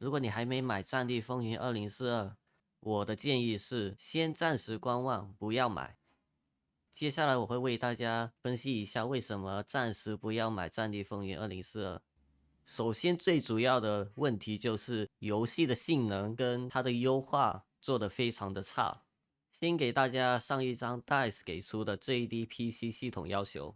如果你还没买《战地风云2042》，我的建议是先暂时观望，不要买。接下来我会为大家分析一下为什么暂时不要买《战地风云2042》。首先，最主要的问题就是游戏的性能跟它的优化做得非常的差。先给大家上一张 DICE 给出的最低 PC 系统要求。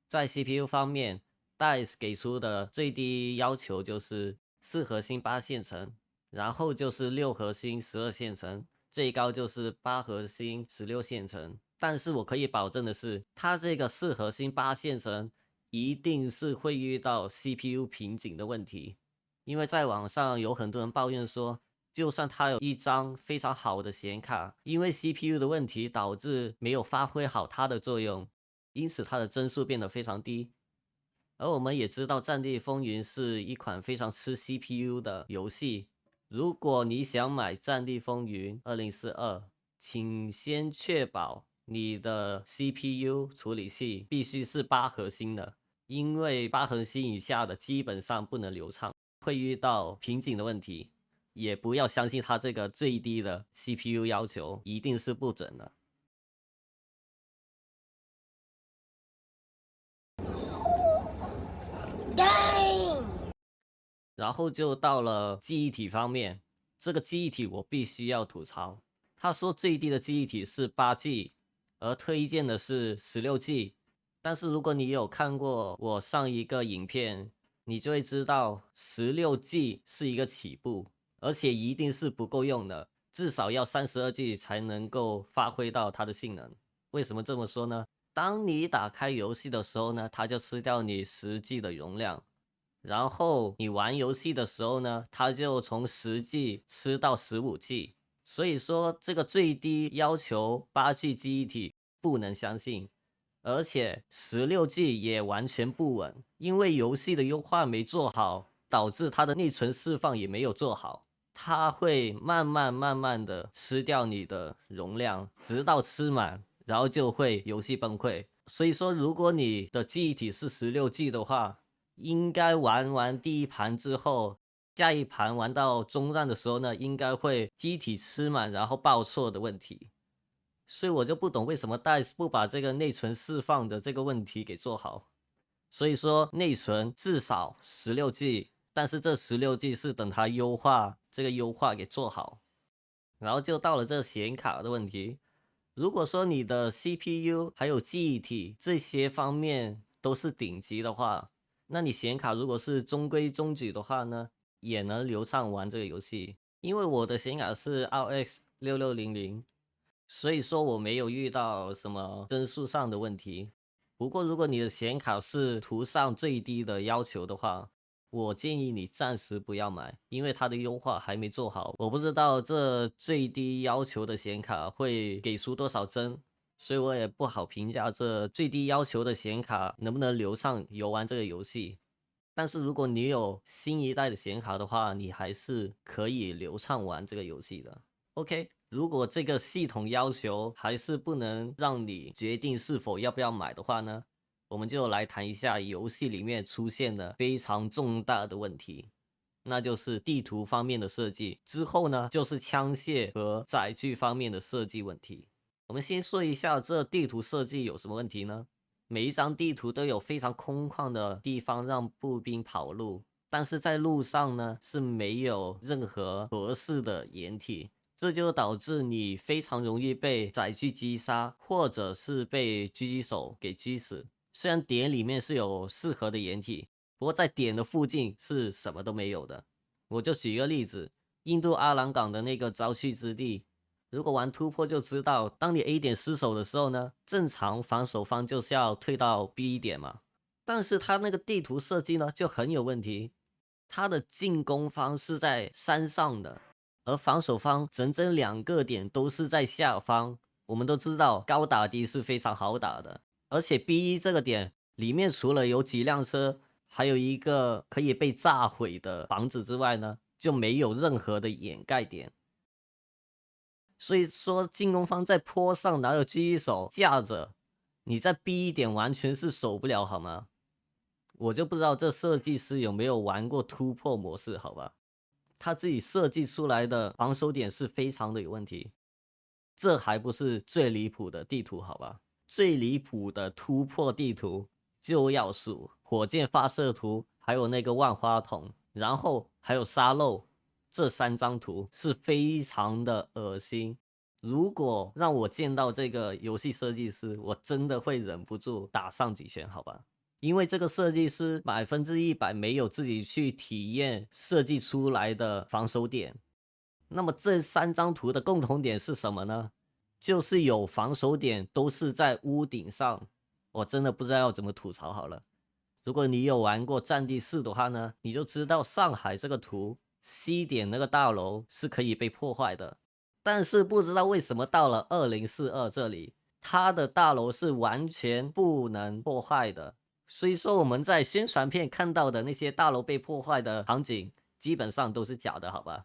在 CPU 方面 ，DICE 给出的最低要求就是4核心8线程，然后就是6核心12线程，最高就是8核心16线程。但是我可以保证的是，它这个4核心8线程一定是会遇到 CPU 瓶颈的问题，因为在网上有很多人抱怨说，就算它有一张非常好的显卡，因为 CPU 的问题导致没有发挥好它的作用，因此它的帧数变得非常低。而我们也知道，《战地风云》是一款非常吃 CPU 的游戏。如果你想买《战地风云2042》，请先确保你的 CPU 处理器必须是8核心的，因为8核心以下的基本上不能流畅，会遇到瓶颈的问题。也不要相信它这个最低的 CPU 要求一定是不准的。然后就到了记忆体方面，这个记忆体我必须要吐槽。他说最低的记忆体是8G，而推荐的是16G。但是如果你有看过我上一个影片，你就会知道16G 是一个起步，而且一定是不够用的，至少要32G 才能够发挥到它的性能。为什么这么说呢？当你打开游戏的时候呢，它就吃掉你10G 的容量。然后你玩游戏的时候呢，它就从10G 吃到15G，所以说这个最低要求8G 记忆体不能相信，而且16G 也完全不稳，因为游戏的优化没做好，导致它的内存释放也没有做好，它会慢慢的吃掉你的容量，直到吃满，然后就会游戏崩溃。所以说，如果你的记忆体是16G 的话，应该玩完第一盘之后，下一盘玩到中段的时候呢，应该会机体吃满然后报错的问题。所以我就不懂为什么 DICE 不把这个内存释放的这个问题给做好。所以说内存至少16G，但是这16G 是等它优化这个优化给做好。然后就到了这显卡的问题。如果说你的 CPU 还有记忆体这些方面都是顶级的话，那你显卡如果是中规中矩的话呢，也能流畅玩这个游戏。因为我的显卡是 RX 6600，所以说我没有遇到什么帧数上的问题。不过如果你的显卡是图上最低的要求的话，我建议你暂时不要买，因为它的优化还没做好。我不知道这最低要求的显卡会给出多少帧，所以我也不好评价这最低要求的显卡能不能流畅游玩这个游戏。但是如果你有新一代的显卡的话，你还是可以流畅玩这个游戏的。OK，如果这个系统要求还是不能让你决定是否要不要买的话呢，我们就来谈一下游戏里面出现的非常重大的问题，那就是地图方面的设计。之后呢，就是枪械和载具方面的设计问题。我们先说一下这地图设计有什么问题呢？每一张地图都有非常空旷的地方让步兵跑路，但是在路上呢是没有任何合适的掩体，这就导致你非常容易被载具击杀，或者是被狙击手给狙死。虽然点里面是有适合的掩体，不过在点的附近是什么都没有的。我就举个例子，印度阿朗港的那个遭区之地，如果玩突破就知道，当你 A 点失守的时候呢，正常防守方就是要退到 B 点嘛。但是它那个地图设计呢就很有问题，它的进攻方是在山上的，而防守方整整2个点都是在下方。我们都知道高打低是非常好打的，而且 B1 这个点里面除了有几辆车，还有一个可以被炸毁的房子之外呢，就没有任何的掩盖点。所以说进攻方在坡上拿着狙击手架着，你在 B 点完全是守不了好吗？我就不知道这设计师有没有玩过突破模式好吧。他自己设计出来的防守点是非常的有问题。这还不是最离谱的地图，好吧？最离谱的突破地图就要数火箭发射图，还有那个万花筒，然后还有沙漏，这3张图是非常的恶心。如果让我见到这个游戏设计师，我真的会忍不住打上几拳，好吧？因为这个设计师100%没有自己去体验设计出来的防守点。那么这3张图的共同点是什么呢？就是有防守点都是在屋顶上。我真的不知道要怎么吐槽好了。如果你有玩过战地4的话呢，你就知道上海这个图西点那个大楼是可以被破坏的。但是不知道为什么到了2042这里，它的大楼是完全不能破坏的。所以说我们在宣传片看到的那些大楼被破坏的场景，基本上都是假的，好吧？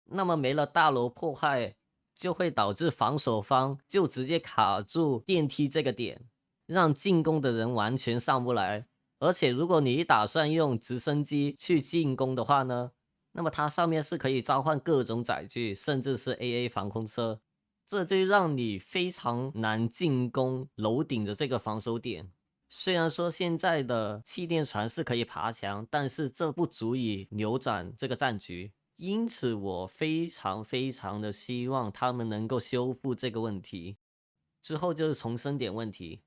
那么没了大楼破坏，就会导致防守方就直接卡住电梯这个点，让进攻的人完全上不来。而且如果你打算用直升机去进攻的话呢，那么它上面是可以召唤各种载具，甚至是 AA 防空车，这就让你非常难进攻楼顶的这个防守点。虽然说现在的气垫船是可以爬墙，但是这不足以扭转这个战局。因此我非常的希望他们能够修复这个问题。之后就是重生点问题。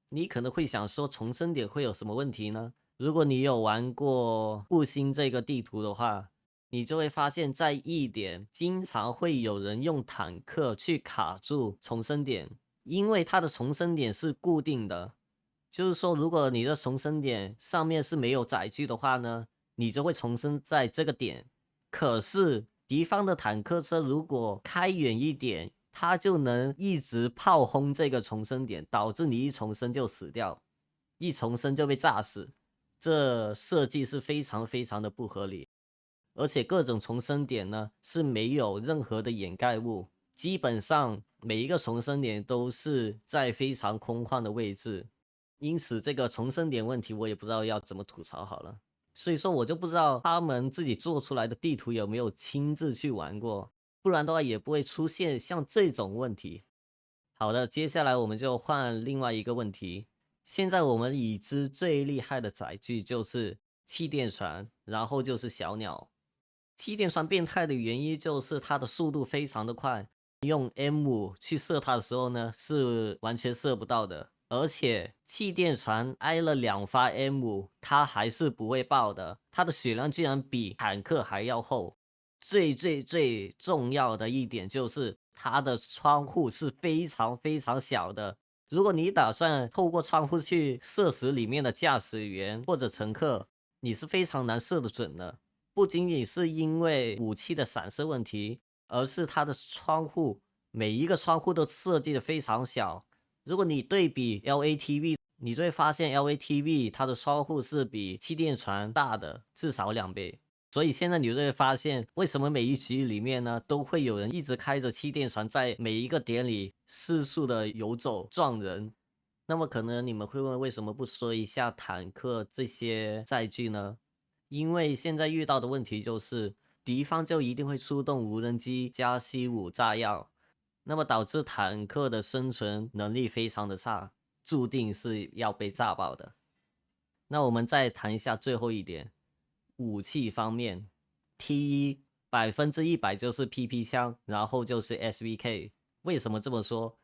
你可能会想说，重生点会有什么问题呢？如果你有玩过复兴这个地图的话，你就会发现在1点经常会有人用坦克去卡住重生点，因为它的重生点是固定的。就是说如果你的重生点上面是没有载具的话呢，你就会重生在这个点。可是敌方的坦克车如果开远一点，它就能一直炮轰这个重生点，导致你一重生就死掉，一重生就被炸死。这设计是非常的不合理。而且各种重生点呢是没有任何的掩盖物，基本上每一个重生点都是在非常空旷的位置。因此这个重生点问题我也不知道要怎么吐槽好了。所以说我就不知道他们自己做出来的地图有没有亲自去玩过，不然的话也不会出现像这种问题。好的，接下来我们就换另外一个问题。现在我们已知最厉害的载具就是气垫船，然后就是小鸟。气垫船变态的原因就是它的速度非常的快，用 M5 去射它的时候呢是完全射不到的。而且气垫船挨了2发 M5， 它还是不会爆的，它的血量居然比坦克还要厚。最重要的一点就是它的窗户是非常小的，如果你打算透过窗户去射死里面的驾驶员或者乘客，你是非常难射得准的。不仅仅是因为武器的散射问题，而是它的窗户每一个窗户都设计的非常小。如果你对比 LATV， 你就会发现 LATV 它的窗户是比气垫船大的至少2倍。所以现在你就会发现，为什么每一局里面呢都会有人一直开着气垫船在每一个点里四处的游走撞人。那么可能你们会问，为什么不说一下坦克这些载具呢？因为现在遇到的问题就是敌方就一定会出动无人机加 C5 炸药，那么导致坦克的生存能力非常的差，注定是要被炸爆的。那我们再谈一下最后一点，武器方面 T1 100%就是 PP 枪，然后就是 SVK。 为什么这么说？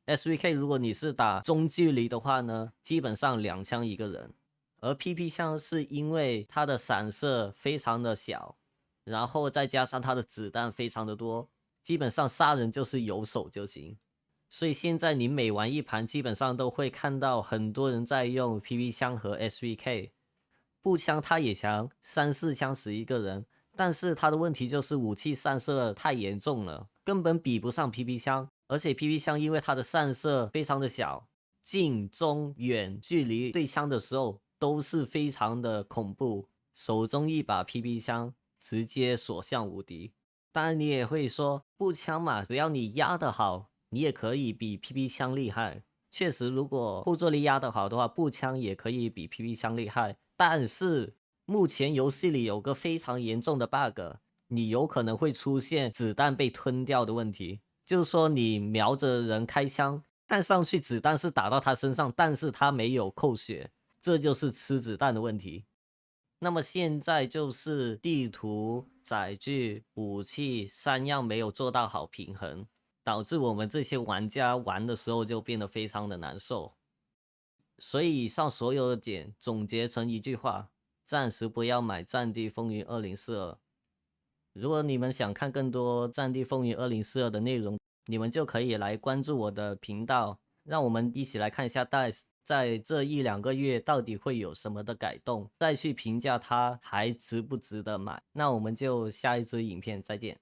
SVK 如果你是打中距离的话呢，基本上2枪一个人，而 PP 枪是因为它的散射非常的小，然后再加上它的子弹非常的多，基本上杀人就是有手就行。所以现在你每玩一盘基本上都会看到很多人在用 PP 枪和 SVK。 步枪它也强，3-4枪死一个人，但是它的问题就是武器散射太严重了，根本比不上 PP 枪。而且 PP 枪因为它的散射非常的小，近中远距离对枪的时候都是非常的恐怖，手中一把 PP 枪直接所向无敌。当然你也会说，步枪嘛，只要你压得好，你也可以比 PP 枪厉害。确实如果后坐力压得好的话，步枪也可以比 PP 枪厉害。但是目前游戏里有个非常严重的 bug，你有可能会出现子弹被吞掉的问题。就是说你瞄着人开枪，看上去子弹是打到他身上，但是他没有扣血，这就是吃子弹的问题。那么现在就是地图、载具、武器3样没有做到好平衡，导致我们这些玩家玩的时候就变得非常的难受。所以以上所有的点总结成一句话：暂时不要买《战地风云2042》。如果你们想看更多《战地风云2042》的内容，你们就可以来关注我的频道，让我们一起来看一下 DICE 在这1-2个月到底会有什么的改动，再去评价它还值不值得买。那我们就下一支影片再见。